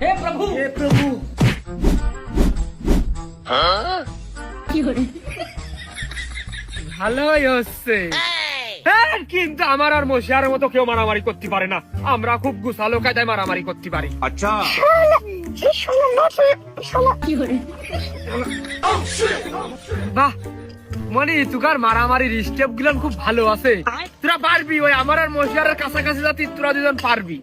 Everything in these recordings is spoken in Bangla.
हे प्रभु ভালোই হচ্ছে হ্যাঁ, কিন্তু আমার আর মশিয়ার মতো কেউ মারামারি করতে পারে না। আমরা খুব গুছালো কায়দায় মারামারি করতে পারি। अच्छा বাহ মনি তুকার মারামারির স্টেপ গুলো খুব ভালো আছে। তোরা পারবি, ওই আমার আর মশিয়ারের কাছাকাছি যাতি তোরা দুজন পারবি।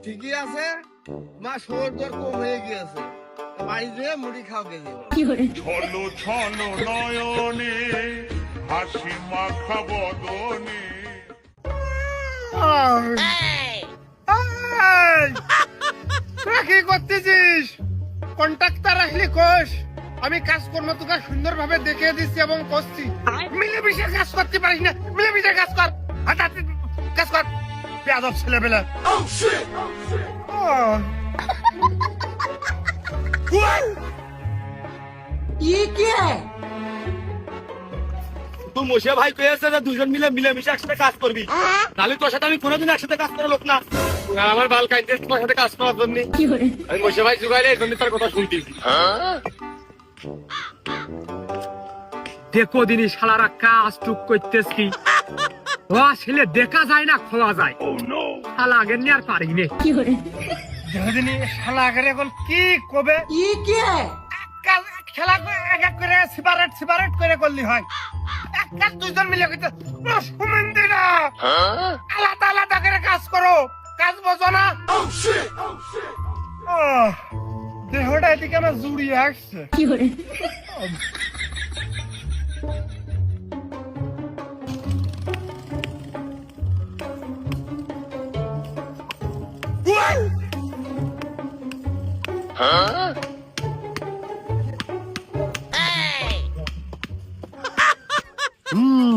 ঠিকই আছে, মা শোর দর কম হয়ে গিয়েছে, বাড়ি যেয়ে মুড়ি খাও গেছে। ছলো ছলো নয়নে হাসি মাখা বদনে তোরা কি করতেছিস? কন্ট্রাক্টর আসলি কোষ, আমি কাজ করবো তোকে সুন্দরভাবে দেখিয়ে দিচ্ছি এবং করছি। মিলেমিশে কাজ করতে পারিস না, মিলেমিশে কাজ কর, হাতাহাতি কাজ কর। বেয়াদব ছেলেবেলা। তুই মশিয়া ভাই কয়েছে যে দুজন মিলে মিলেমিশে একসাথে কাজ করবি, তাহলে তোর সাথে আমি কোনোদিন একসাথে কাজ করার লোক না। আর আমার বাল কাইতে তোমার সাথে কাজ করার জন্য আমি মশিয়া ভাই জুগাইলে এই জন্য তার কথা শুনতেছি। দেখো দিনই শালারা কাজ টুক করতেছি, ও ছেলে দেখা যায় না খোয়া যায়। শালা আগের নিয়ে আর পারি নে। যেদিনই শালা আগের এখন কি কবে খেলা এক এক করে সিপারেট করে করলি হয়। এক কাজ দুইজন মিলে করতে সুমন্দি না, আলাদা আলাদা করে কাজ করো, কাজ বোঝো না। দেহটা এদিকে আমার জুড়িয়ে আসছে।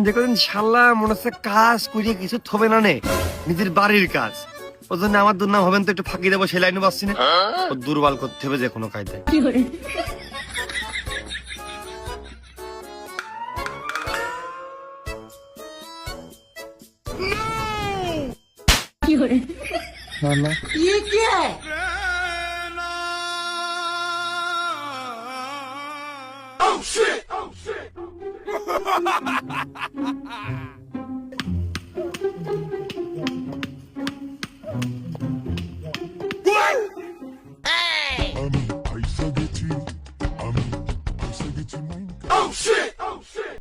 দেখো শালা মনে হচ্ছে কাজ করিয়ে কিছু থবে না নে, নিজের বাড়ির কাজ। ওর জন্য আমার দুর্নাম হবেন তো একটু ফাঁকি দেবো, সেই লাইনে পাচ্ছি না। ও দুর্বল করতে হবে যে কোনো কায়দায়। Oh shit!